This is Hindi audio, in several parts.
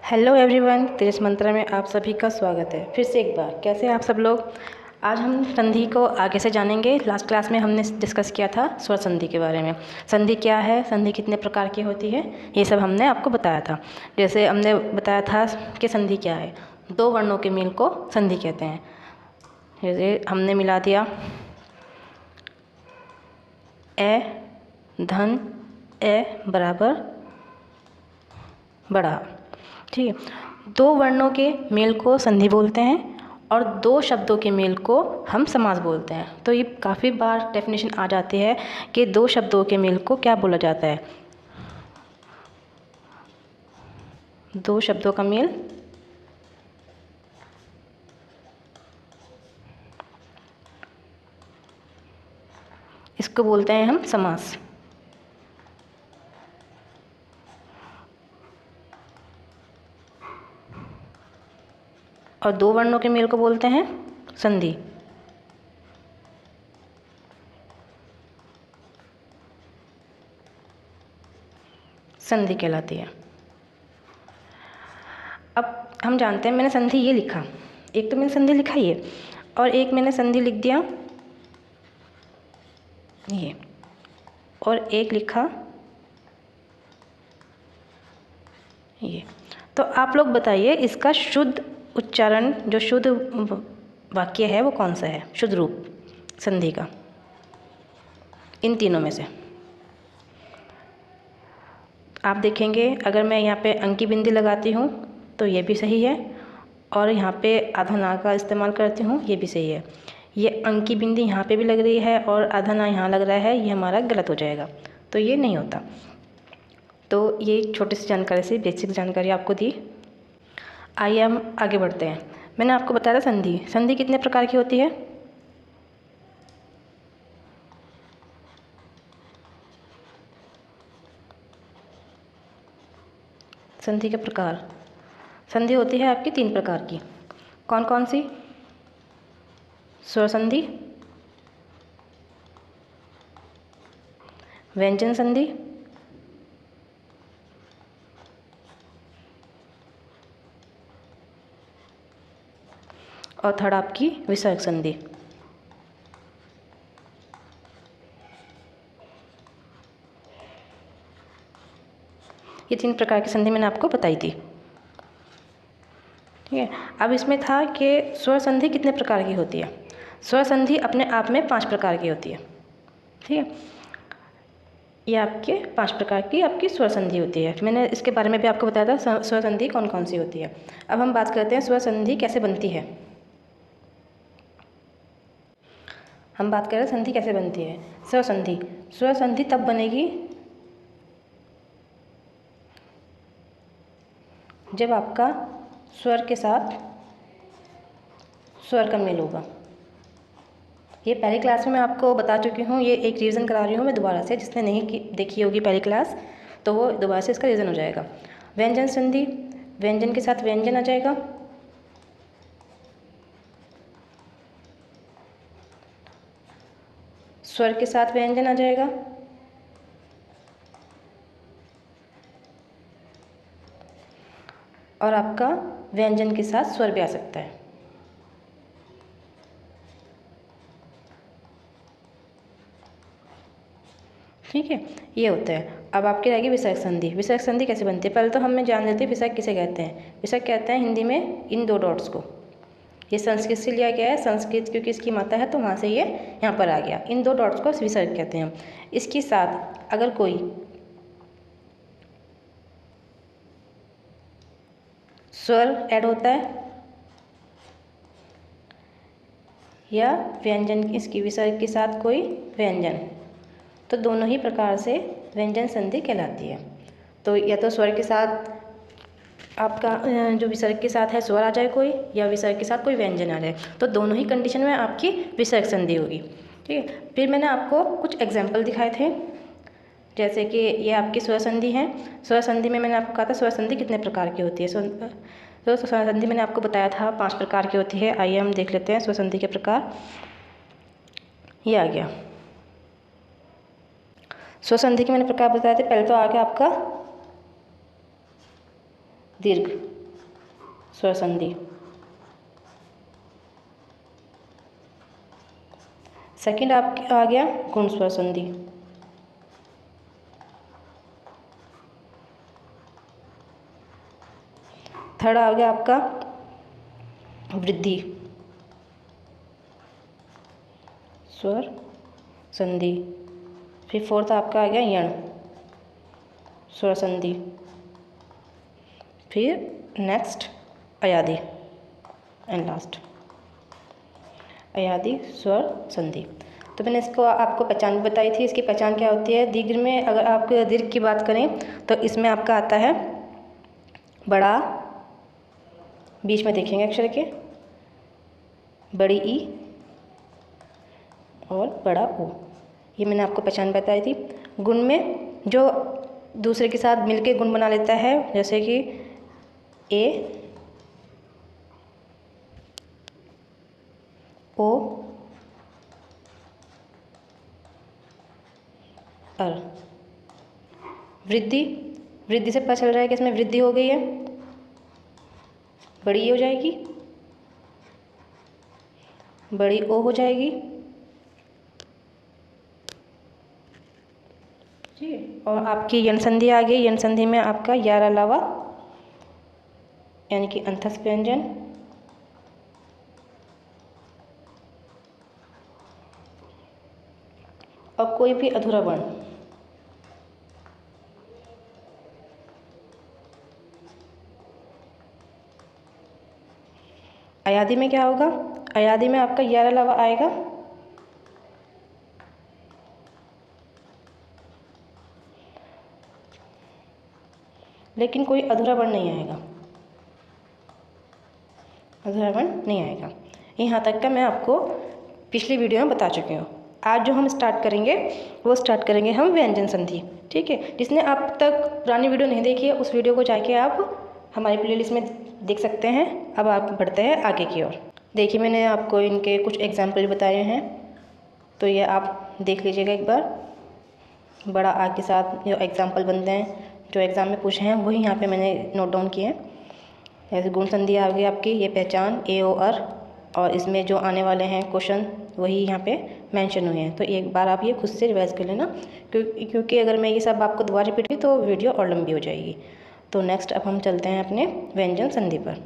हेलो एवरीवन, तेज मंत्रा में आप सभी का स्वागत है। फिर से एक बार कैसे हैं आप सब लोग। आज हम संधि को आगे से जानेंगे। लास्ट क्लास में हमने डिस्कस किया था स्वर संधि के बारे में। संधि क्या है, संधि कितने प्रकार की होती है, ये सब हमने आपको बताया था। जैसे हमने बताया था कि संधि क्या है, दो वर्णों के मेल को संधि कहते हैं। जैसे हमने मिला दिया ए धन ए बराबर बड़ा, ठीक है। दो वर्णों के मेल को संधि बोलते हैं और दो शब्दों के मेल को हम समास बोलते हैं। तो ये काफ़ी बार डेफिनेशन आ जाती है कि दो शब्दों के मेल को क्या बोला जाता है। दो शब्दों का मेल इसको बोलते हैं हम समास। और दो वर्णों के मेल को बोलते हैं संधि। संधि कहलाती है। अब हम जानते हैं, मैंने संधि ये लिखा, एक तो मैंने संधि लिखा ये, और एक मैंने संधि लिख दिया ये, और एक लिखा ये। तो आप लोग बताइए, इसका शुद्ध उच्चारण, जो शुद्ध वाक्य है वो कौन सा है, शुद्ध रूप संधि का, इन तीनों में से। आप देखेंगे, अगर मैं यहाँ पे अंकी बिंदी लगाती हूँ तो ये भी सही है, और यहाँ पे आधा ना का इस्तेमाल करती हूँ ये भी सही है। ये अंकी बिंदी यहाँ पे भी लग रही है और आधा ना यहाँ लग रहा है, ये हमारा गलत हो जाएगा, तो ये नहीं होता। तो ये छोटी सी जानकारी से बेसिक जानकारी आपको दी। आइए हम आगे बढ़ते हैं। मैंने आपको बताया था संधि। संधि कितने प्रकार की होती है। संधि के प्रकार, संधि होती है आपकी तीन प्रकार की। कौन कौन सी। स्वर संधि, व्यंजन संधि, और थर्ड आपकी विसर्ग संधि। ये तीन प्रकार की संधि मैंने आपको बताई थी, ठीक है। अब इसमें था कि स्वर संधि कितने प्रकार की होती है। स्वर संधि अपने आप में 5 प्रकार की होती है, ठीक है। ये आपके 5 प्रकार की आपकी स्वर संधि होती है। मैंने इसके बारे में भी आपको बताया था स्वर संधि कौन कौन सी होती है। अब हम बात करते हैं स्वर संधि कैसे बनती है। हम बात कर रहे हैं संधि कैसे बनती है। स्वर संधि, स्वर संधि तब बनेगी जब आपका स्वर के साथ स्वर का मेल होगा। ये पहली क्लास में मैं आपको बता चुकी हूँ, ये एक रिवीजन करा रही हूँ मैं दोबारा से। जिसने नहीं देखी होगी पहली क्लास तो वो दोबारा से इसका रिवीजन हो जाएगा। व्यंजन संधि, व्यंजन के साथ व्यंजन आ जाएगा। स्वर के साथ व्यंजन आ जाएगा। और आपका व्यंजन के साथ स्वर भी आ सकता है, ठीक है। ये होता है। अब आपकी रहेगी विसर्ग संधि। विसर्ग संधि कैसे बनती है, पहले तो हमें जान लेते हैं विसर्ग किसे कहते हैं। विसर्ग कहते हैं हिंदी में इन दो डॉट्स को। ये संस्कृत से लिया गया है, संस्कृत क्योंकि इसकी माता है तो वहाँ से ये यहाँ पर आ गया। इन दो डॉट्स को विसर्ग कहते हैं हम। इसके साथ अगर कोई स्वर ऐड होता है या व्यंजन, इसकी विसर्ग के साथ कोई व्यंजन, तो दोनों ही प्रकार से व्यंजन संधि कहलाती है। तो या तो स्वर के साथ आपका जो विसर्ग के साथ है स्वर आ जाए कोई, या विसर्ग के साथ कोई व्यंजन आ जाए, तो दोनों ही कंडीशन में आपकी विसर्ग संधि होगी, ठीक है। फिर मैंने आपको कुछ एग्जाम्पल दिखाए थे, जैसे कि ये आपकी स्वर संधि है। स्वर संधि में मैंने आपको कहा था स्वर संधि कितने प्रकार की होती है। तो स्वर संधि मैंने आपको बताया था 5 प्रकार की होती है। आइए हम देख लेते हैं स्वर संधि के प्रकार। ये आ गया स्वर संधि के मैंने प्रकार बताए थे। पहले तो आ गया आपका दीर्घ स्वर संधि। सेकंड आपका आ गया गुण स्वर संधि। थर्ड आ गया आपका वृद्धि स्वर संधि। फिर फोर्थ आपका आ गया यण स्वर संधि। फिर नेक्स्ट अयादि एंड लास्ट अयादि स्वर संधि। तो मैंने इसको आपको पहचान भी बताई थी। इसकी पहचान क्या होती है? दीर्घ में अगर आप दीर्घ की बात करें तो इसमें आपका आता है बड़ा, बीच में देखेंगे अक्षर के, बड़ी ई और बड़ा ओ, ये मैंने आपको पहचान बताई थी। गुण में जो दूसरे के साथ मिलके गुण बना लेता है, जैसे कि ए, ओ, अर। वृद्धि, वृद्धि से पता चल रहा है कि इसमें वृद्धि हो गई है, बड़ी ई हो जाएगी, बड़ी ओ हो जाएगी जी। और आपकी यण संधि आ गई। यण संधि में आपका यार अलावा यानी कि अंतस्थ व्यंजन, और कोई भी अधूरा वर्ण। अयादि में क्या होगा? अयादि में आपका यार अलावा आएगा लेकिन कोई अधूरा वर्ण नहीं आएगा, अधूरा वर्ण नहीं आएगा। यहाँ तक का मैं आपको पिछली वीडियो में बता चुकी हूँ। आज जो हम स्टार्ट करेंगे वो स्टार्ट करेंगे हम व्यंजन संधि, ठीक है। जिसने अब तक पुरानी वीडियो नहीं देखी है उस वीडियो को जाके आप हमारी प्लेलिस्ट में देख सकते हैं। अब आप बढ़ते हैं आगे की ओर। देखिए मैंने आपको इनके कुछ एग्जाम्पल बताए हैं, तो ये आप देख लीजिएगा एक बार। बड़ा आ के साथ जो एग्जाम्पल बनते हैं, जो एग्ज़ाम में पूछे हैं वही यहाँ पे मैंने नोट डाउन किए हैं। जैसे गुण संधि आ गई आपकी, ये पहचान ए ओ अर, और इसमें जो आने वाले हैं क्वेश्चन वही यहाँ पे मेंशन हुए हैं। तो एक बार आप ये खुद से रिवाइज कर लेना, क्योंकि अगर मैं ये सब आपको दोबारा रिपीट की तो वीडियो और लंबी हो जाएगी। तो नेक्स्ट अब हम चलते हैं अपने व्यंजन संधि पर।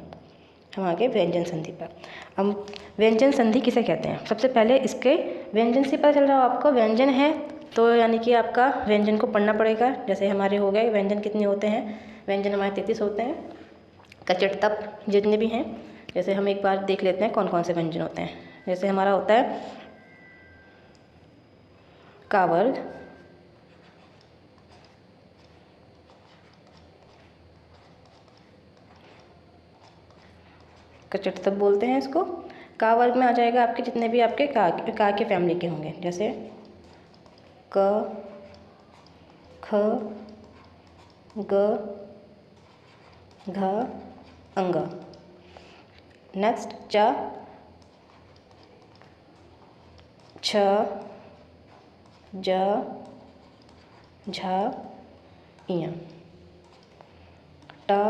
हम आगे व्यंजन संधि पर। हम व्यंजन संधि किसे कहते हैं? सबसे पहले इसके व्यंजन से पता चल रहा हो आपको, व्यंजन है तो यानी कि आपका व्यंजन को पढ़ना पड़ेगा। जैसे हमारे हो गए व्यंजन कितने होते हैं? व्यंजन हमारे 33 होते हैं, कचट तप जितने भी हैं। जैसे हम एक बार देख लेते हैं कौन कौन से व्यंजन होते हैं। जैसे हमारा होता है का वर्ग, कचट तप बोलते हैं इसको। का वर्ग में आ जाएगा आपके जितने भी आपके का के फैमिली के होंगे, जैसे क, ख, ग, घ, अंग। नेक्स्ट च, छ, ज, झ, इय। ट,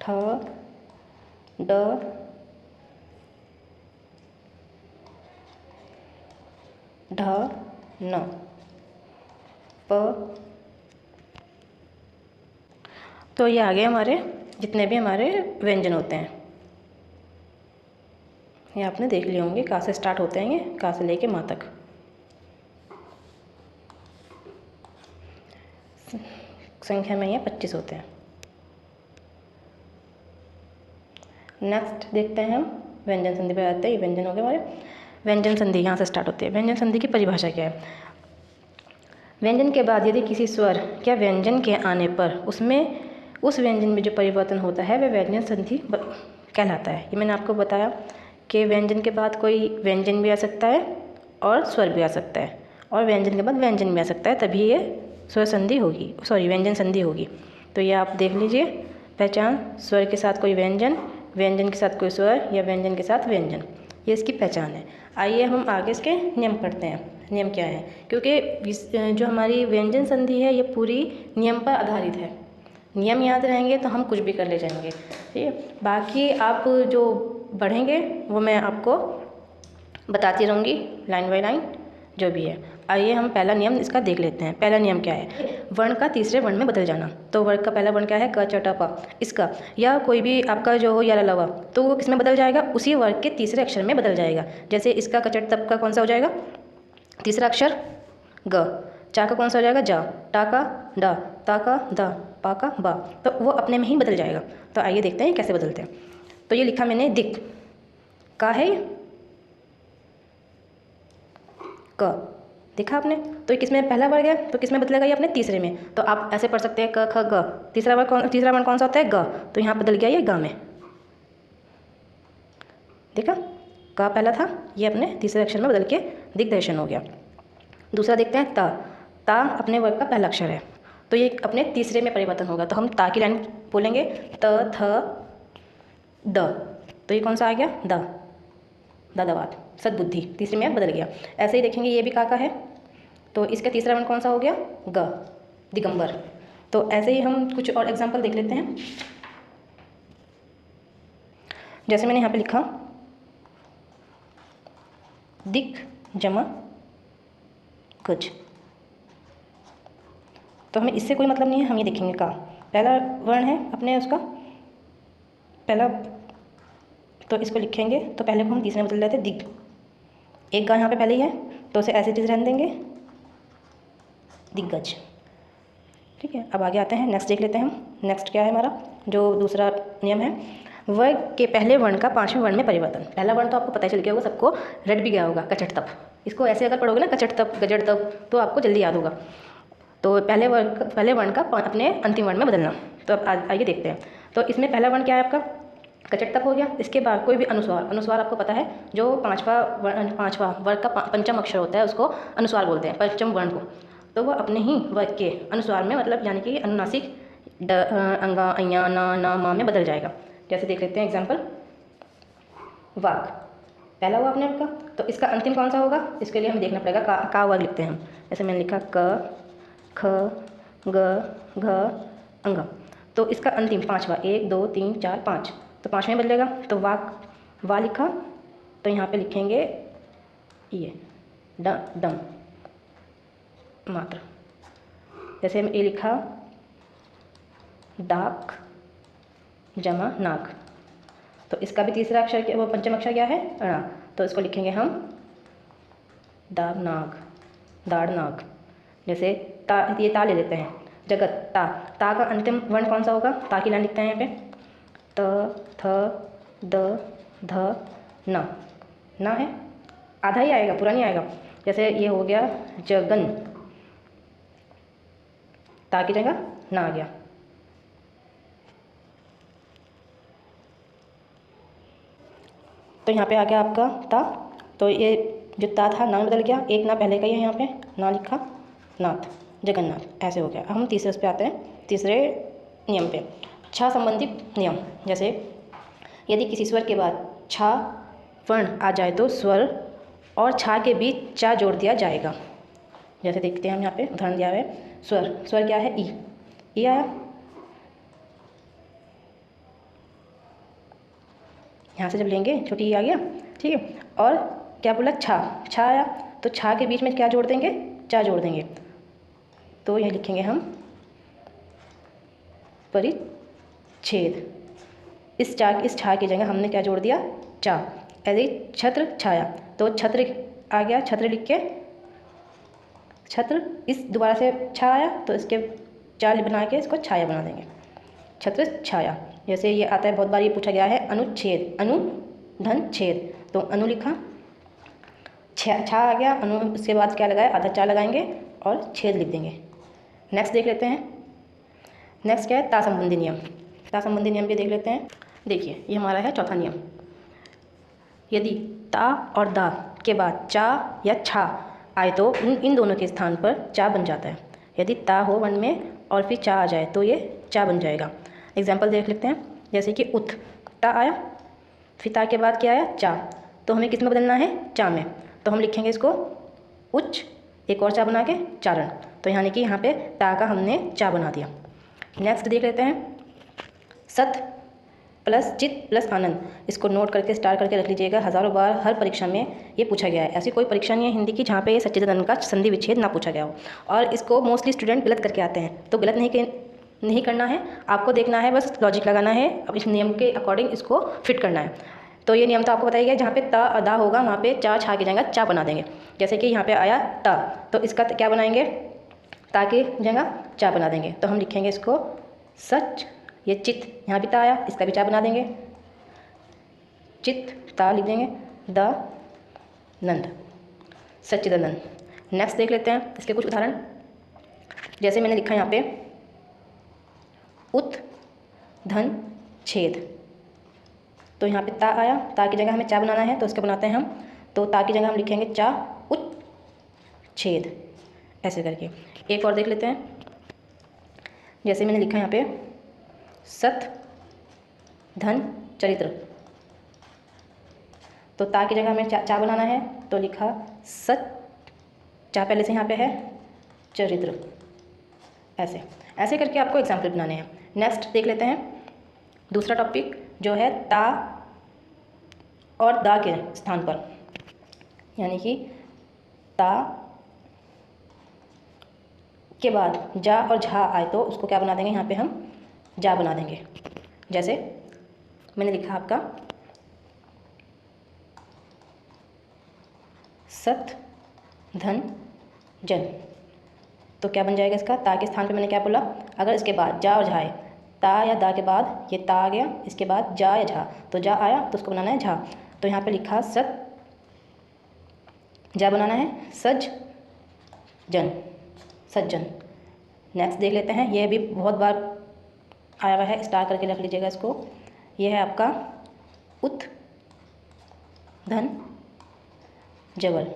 ठ, ड, ढ, न, प। तो ये आ गए हमारे जितने भी हमारे व्यंजन होते हैं। ये आपने देख लिए होंगे, का से स्टार्ट होते हैं, ये का से लेके माँ तक। संख्या में ये 25 होते हैं। नेक्स्ट देखते हैं हम व्यंजन संधि पर आते हैं। ये व्यंजन हो गए हमारे। व्यंजन संधि यहाँ से स्टार्ट होती है। व्यंजन संधि की परिभाषा क्या है? व्यंजन के बाद यदि किसी स्वर या व्यंजन के आने पर उसमें उस व्यंजन में जो परिवर्तन होता है वह व्यंजन संधि कहलाता है। ये मैंने आपको बताया कि व्यंजन के बाद कोई व्यंजन भी आ सकता है और स्वर भी आ सकता है, और व्यंजन के बाद व्यंजन भी आ सकता है, तभी ये स्वर संधि होगी, सॉरी व्यंजन संधि होगी। तो ये आप देख लीजिए पहचान, स्वर के साथ कोई व्यंजन, व्यंजन के साथ कोई स्वर या व्यंजन के साथ व्यंजन, ये इसकी पहचान है। आइए हम आगे इसके नियम पढ़ते हैं। नियम क्या है? क्योंकि जो हमारी व्यंजन संधि है ये पूरी नियम पर आधारित है। नियम याद रहेंगे तो हम कुछ भी कर ले जाएंगे, ठीक है। बाकी आप जो बढ़ेंगे वो मैं आपको बताती रहूँगी लाइन बाय लाइन जो भी है। आइए हम पहला नियम इसका देख लेते हैं। पहला नियम क्या है, वर्ण का तीसरे वर्ण में बदल जाना। तो वर्ण का पहला वर्ण क्या है, क च ट प। इसका या कोई भी आपका जो हो या ल व, तो वो किस में बदल जाएगा, उसी वर्ग के तीसरे अक्षर में बदल जाएगा। जैसे इसका क च ट तप का कौन सा हो जाएगा, तीसरा अक्षर ग। चा का कौन सा हो जाएगा, जा। टा का डा। ता का दा। पा का बा। तो वो अपने में ही बदल जाएगा। तो आइए देखते हैं कैसे बदलते हैं। तो ये लिखा मैंने दिक का है, क देखा आपने। तो ये किस में पहला वर्ग है, तो किस में बदलेगा, ये अपने तीसरे में। तो आप ऐसे पढ़ सकते हैं क ख ग। तीसरा वर्ण कौन सा होता है, ग। तो यहाँ बदल गया ये ग में, देखा। क पहला था, ये अपने तीसरे अक्षर में बदल के दिग्दर्शन हो गया। दूसरा देखते हैं ता। ता अपने वर्ग का पहला अक्षर है, तो ये अपने तीसरे में परिवर्तन होगा। तो हम ता की लाइन बोलेंगे, त थ द। तो ये कौन सा आ गया, द। दादावाद, सद्बुद्धि, तीसरे में बदल गया। ऐसे ही देखेंगे ये भी का है, तो इसका तीसरा वर्ण कौन सा हो गया, ग, दिगंबर। तो ऐसे ही हम कुछ और एग्जाम्पल देख लेते हैं। जैसे मैंने यहाँ पे लिखा दिक जमा गज, तो हमें इससे कोई मतलब नहीं है, हम ये देखेंगे का पहला वर्ण है अपने उसका पहला, तो इसको लिखेंगे तो पहले को हम तीसरे में बदल देते दिग। एक गा यहाँ पे पहले ही है, तो उसे ऐसे चीज़ रहने देंगे, दिग्गज, ठीक है। अब आगे आते हैं, नेक्स्ट देख लेते हैं हम। नेक्स्ट क्या है हमारा जो दूसरा नियम है, वर्ग के पहले वर्ण का पांचवें वर्ण में परिवर्तन। पहला वर्ण तो आपको पता ही चल गया होगा, सबको रट भी गया होगा, कचट तप। इसको ऐसे अगर पढ़ोगे ना, कचट तप गजट तप, तो आपको जल्दी याद होगा। तो पहले वर्ण का अपने अंतिम वर्ण में बदलना। तो अब आइए देखते हैं। तो इसमें पहला वर्ण क्या है आपका, कचट तप हो गया। इसके बाद कोई भी अनुस्वार आपको पता है, जो पांचवा वर्ग का पंचम अक्षर होता है उसको अनुस्वार बोलते हैं, पंचम वर्ण को। तो वो अपने ही वर्ग के अनुस्वार में, मतलब यानी कि अनुनासिक अंगा, अया, ना, मा में बदल जाएगा। जैसे देख लेते हैं एग्जाम्पल, वाक पहला हुआ अपने आपका, तो इसका अंतिम कौन सा होगा, इसके लिए हमें देखना पड़ेगा का वर्ग लिखते हैं हम। जैसे मैंने लिखा क, ख, ग, घ, अंग, तो इसका अंतिम पांचवा, 1 2 3 4 5, तो 5 में बदलेगा। तो वा लिखा, तो यहाँ पे लिखेंगे ये डम मात्र। जैसे ए लिखा डाक जमा नाक, तो इसका भी तीसरा अक्षर वो पंचम अक्षर क्या है, अणा, तो इसको लिखेंगे हम दाग नाग, दाड़ नाग। जैसे ये ता ले लेते हैं, जगत ता का अंतिम वर्ण कौन सा होगा, ता की लाइन लिखते हैं यहाँ पे, त थ द ध ना है, आधा ही आएगा, पूरा नहीं आएगा। जैसे ये हो गया जगन, ता की जगह ना आ गया। तो यहाँ पे आ गया आपका ता, तो ये जो ता था ना बदल गया, एक ना पहले का ही है, यहाँ पे ना लिखा, नाथ, जगन्नाथ, ऐसे हो गया। अब हम तीसरे उस पे आते हैं, तीसरे नियम पे, छा संबंधित नियम। जैसे यदि किसी स्वर के बाद छा वर्ण आ जाए तो स्वर और छा के बीच चा जोड़ दिया जाएगा। जैसे देखते हैं हम यहाँ पे उदाहरण दिया हुआ है, स्वर क्या है, ई आया, यहाँ से जब लेंगे छोटी ई आ गया, ठीक है। और क्या बोला, छा आया, तो छा के बीच में क्या जोड़ देंगे, चा जोड़ देंगे। तो यह लिखेंगे हम परिच्छेद। इस छा की जगह हमने क्या जोड़ दिया, चा। ऐसे छत्र छाया, तो छत्र आ गया, छत्र लिख के छत्र, इस दोबारा से छा आया, तो इसके चाल बना के इसको छाया बना देंगे, छत्र छाया। जैसे ये आता है, बहुत बार ये पूछा गया है, अनुच्छेद, अनु धन छेद, तो अनु लिखा, छा आ गया, अनु उसके बाद क्या लगाया, आधा चा लगाएंगे और छेद लिख देंगे। नेक्स्ट देख लेते हैं, नेक्स्ट क्या है, ता संबंधी नियम। ता संबंधी नियम भी देख लेते हैं। देखिए ये हमारा है चौथा नियम, यदि ता और दा के बाद चा या छा आए तो इन दोनों के स्थान पर चा बन जाता है। यदि ता हो वर्ण में और फिर चा आ जाए तो ये चा बन जाएगा। एग्जाम्पल देख लेते हैं, जैसे कि उत, ता आया, फिर ता के बाद क्या आया, चा, तो हमें किस में बदलना है, चा में। तो हम लिखेंगे इसको उच्च, एक और चा बना के चारण, तो यानी कि यहाँ पे ता का हमने चा बना दिया। नेक्स्ट देख लेते हैं, सत प्लस चित प्लस आनंद। इसको नोट करके स्टार करके रख लीजिएगा, हज़ारों बार हर परीक्षा में ये पूछा गया है। ऐसी कोई परीक्षा नहीं है हिंदी की जहाँ पे ये सच्चिदानंद का संधि विच्छेद ना पूछा गया हो, और इसको मोस्टली स्टूडेंट गलत करके आते हैं। तो गलत नहीं करना है, आपको देखना है, बस लॉजिक लगाना है, अब इस नियम के अकॉर्डिंग इसको फिट करना है। तो ये नियम तो आपको बताया गया, जहाँ पे ता अदा होगा वहाँ पे चा छा के जाएगा, चा बना देंगे। जैसे कि यहाँ पे आया ता, तो इसका क्या बनाएंगे, ता के जगह चा बना देंगे। तो हम लिखेंगे इसको सच, ये चित, यहाँ भी ता आया, इसका भी चा बना देंगे, चित ता लिख देंगे, द नंद, सच्चिदानंद। नेक्स्ट देख लेते हैं इसके कुछ उदाहरण। जैसे मैंने लिखा यहाँ पे उत धन छेद, तो यहाँ पे ता आया, ता की जगह हमें चा बनाना है, तो इसको बनाते हैं हम। तो ता की जगह हम लिखेंगे चा उत छेद, ऐसे करके। एक और देख लेते हैं, जैसे मैंने लिखा यहाँ पे सत धन चरित्र, तो ता की जगह हमें चा बनाना है, तो लिखा सच, चा पहले से यहाँ पे है, चरित्र, ऐसे ऐसे करके आपको एग्जाम्पल बनाने हैं। नेक्स्ट देख लेते हैं दूसरा टॉपिक, जो है ता और दा के स्थान पर, यानी कि ता के बाद जा और झा आए तो उसको क्या बना देंगे, यहाँ पे हम जा बना देंगे। जैसे मैंने लिखा आपका सत धन जन, तो क्या बन जाएगा इसका, ता के स्थान पे मैंने क्या बोला, अगर इसके बाद जा और झा आए, ता या दा के बाद ये ता आ गया, इसके बाद जा या झा, तो जा आया तो उसको बनाना है झा। तो यहाँ पे लिखा सत, जा बनाना है सज जन, सज्जन। नेक्स्ट देख लेते हैं, ये भी बहुत बार आया हुआ है, स्टार करके रख लीजिएगा इसको। ये है आपका उत धन जबल,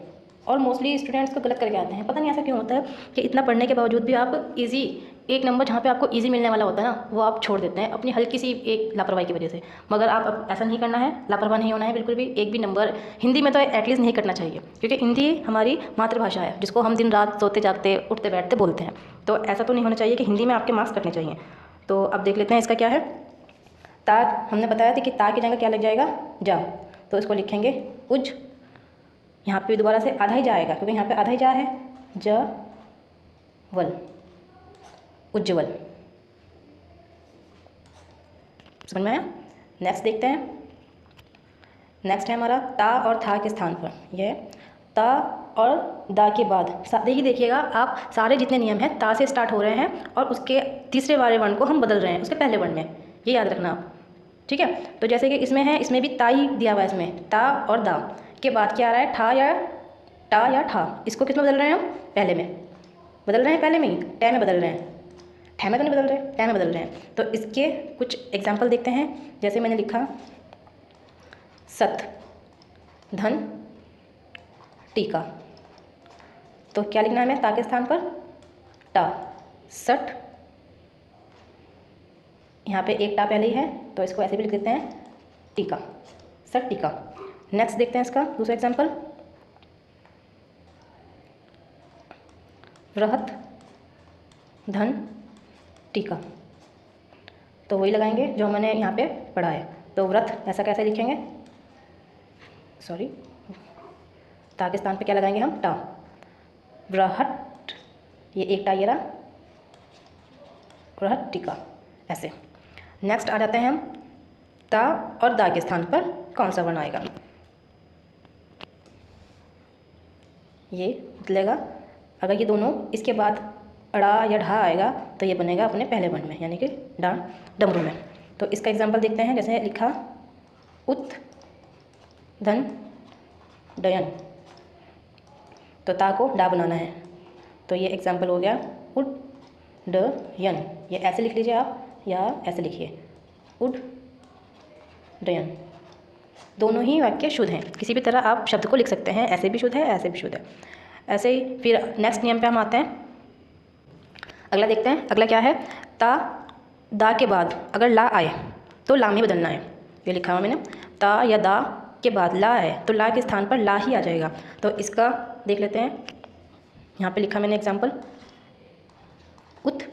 और मोस्टली स्टूडेंट्स को गलत करके आते हैं, पता नहीं ऐसा क्यों होता है कि इतना पढ़ने के बावजूद भी आप इजी एक नंबर जहाँ पे आपको इजी मिलने वाला होता है ना, वो आप छोड़ देते हैं अपनी हल्की सी एक लापरवाही की वजह से। मगर आप अब ऐसा नहीं करना है, लापरवाह नहीं होना है बिल्कुल भी, एक भी नंबर हिंदी में तो एटलीस्ट नहीं कटना चाहिए, क्योंकि हिंदी हमारी मातृभाषा है जिसको हम दिन रात सोते जागते उठते बैठते बोलते हैं। तो ऐसा तो नहीं होना चाहिए कि हिंदी में आपके मार्क्स कटने चाहिए। तो अब देख लेते हैं इसका क्या है, ता हमने बताया था कि ता की जगह क्या लग जाएगा, जा, तो इसको लिखेंगे उज, यहाँ पे दोबारा से आधा ही जा आएगा क्योंकि यहाँ पे आधा ही जा है, ज वल, उज्ज्वल। समझ में आया। नेक्स्ट देखते हैं, नेक्स्ट है हमारा ता और था के स्थान पर, यह ता और दा के बाद देखिए, देखिएगा आप सारे जितने नियम हैं ता से स्टार्ट हो रहे हैं और उसके तीसरे वाले वर्ण को हम बदल रहे हैं उसके पहले वर्ण में, ये याद रखना आप, ठीक है। तो जैसे कि इसमें है, इसमें भी ता ही दिया हुआ है, इसमें ता और दा के बाद क्या आ रहा है, ठा या टा या ठा, इसको किस में बदल रहे हैं हम, पहले में बदल रहे हैं, पहले में ही टै में बदल रहे हैं, ठै में तो नहीं बदल रहे, टै में बदल रहे हैं। तो इसके कुछ एग्जाम्पल देखते हैं। जैसे मैंने लिखा सत धन टीका, तो क्या लिखना है हमें, ता के स्थान पर टा, सट, यहाँ पे एक टा पहले ही है तो इसको ऐसे भी लिख देते हैं टीका, सट टीका। नेक्स्ट देखते हैं इसका दूसरा एग्जाम्पल, रहत धन टीका, तो वही लगाएंगे जो मैंने यहाँ पे पढ़ा है। तो व्रत ऐसा कैसे लिखेंगे, सॉरी, ता के स्थान पे क्या लगाएंगे हम, टा, व्रहट, ये एक टा ये रहा, व्रहट टीका, ऐसे। नेक्स्ट आ जाते हैं हम, ता और दा के स्थान पर कौन सा वर्ण आएगा, ये बदलेगा। अगर ये दोनों इसके बाद अड़ा या ढा आएगा तो ये बनेगा अपने पहले वर्ण में, यानी कि डा डमरू में। तो इसका एग्जाम्पल देखते हैं। जैसे लिखा उत धन डयन, तो ता को डा बनाना है, तो ये एग्जाम्पल हो गया उड ड यन। ये ऐसे लिख लीजिए आप या ऐसे लिखिए उड डयन, दोनों ही वाक्य शुद्ध हैं। किसी भी तरह आप शब्द को लिख सकते हैं, ऐसे भी शुद्ध है ऐसे भी शुद्ध है, ऐसे ही। फिर नेक्स्ट नियम पे हम आते हैं, अगला देखते हैं। अगला क्या है, ता दा के बाद अगर ला आए तो ला में बदलना है, ये लिखा हुआ मैंने, ता या दा के बाद ला है तो ला के स्थान पर ला ही आ जाएगा। तो इसका देख लेते हैं, यहाँ पे लिखा मैंने एग्जाम्पल, उत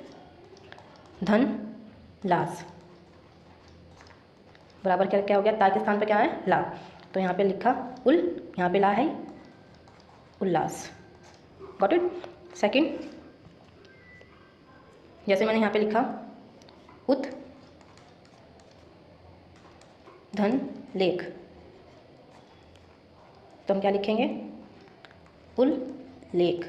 धन लास, बराबर क्या क्या हो गया, ता के स्थान पे क्या है ला, तो यहाँ पे लिखा उल, यहाँ पे ला है उल्लास। Got it. सेकंड, जैसे मैंने यहाँ पे लिखा उत धन लेख, तो हम क्या लिखेंगे उल लेख।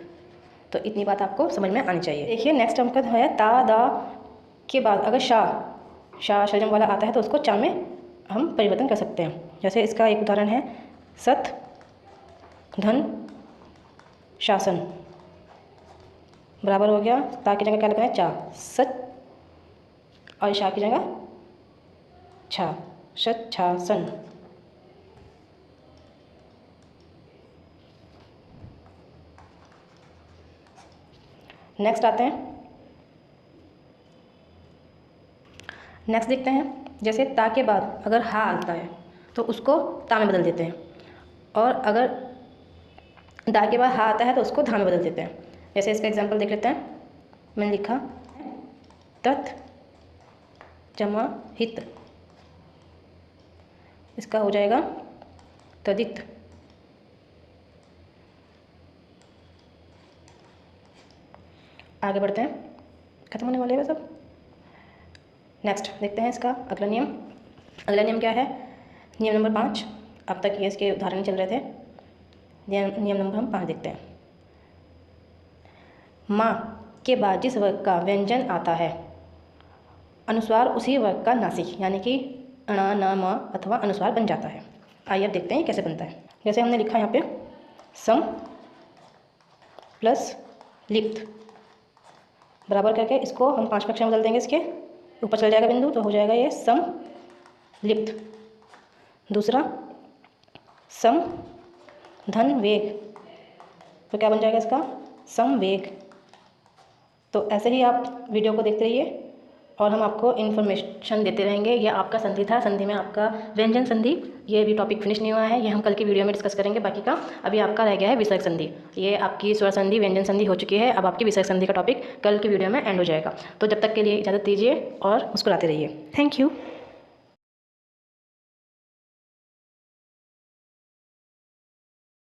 तो इतनी बात आपको समझ में आनी चाहिए। देखिए नेक्स्ट अंक है ता दा के बाद अगर शाह शलजम वाला आता है तो उसको चा में हम परिवर्तन कर सकते हैं। जैसे इसका एक उदाहरण है सत धन शासन, बराबर हो गया ता की जगह क्या लगाना है चा, सच और शाह की जगह छा, सच छा सन। नेक्स्ट आते हैं, नेक्स्ट देखते हैं जैसे ता के बाद अगर हा आता है तो उसको ता में बदल देते हैं, और अगर दा के बाद हा आता है तो उसको धा में बदल देते हैं। जैसे इसका एग्जांपल देख लेते हैं। मैंने लिखा तत् जमा हित, इसका हो जाएगा तदित। आगे बढ़ते हैं, खत्म होने वाले हैं सब। नेक्स्ट देखते हैं इसका अगला नियम। अगला नियम क्या है, नियम नंबर 5। अब तक ये इसके उदाहरण चल रहे थे, नियम नंबर हम 5 देखते हैं। माँ के बाद जिस वर्ग का व्यंजन आता है अनुस्वार उसी वर्ग का नासिक यानी कि अणा न म अथवा अनुस्वार बन जाता है। आइए अब देखते हैं कैसे बनता है। जैसे हमने लिखा यहाँ पे सम प्लस लिप्त, बराबर करके इसको हम 5 कक्षा में बदल देंगे, इसके ऊपर चल जाएगा बिंदु तो हो जाएगा ये सम लिप्त। दूसरा सम धन वेग, तो क्या बन जाएगा इसका समवेग। तो ऐसे ही आप वीडियो को देखते रहिए और हम आपको इन्फॉर्मेशन देते रहेंगे। यह आपका संधि था, संधि में आपका व्यंजन संधि, ये भी टॉपिक फिनिश नहीं हुआ है, ये हम कल की वीडियो में डिस्कस करेंगे। बाकी का अभी आपका रह गया है विसर्ग संधि। ये आपकी स्वर संधि व्यंजन संधि हो चुकी है, अब आपकी विसर्ग संधि का टॉपिक कल की वीडियो में एंड हो जाएगा। तो जब तक के लिए इजाज़त दीजिए और मुस्कुराते रहिए। Thank you.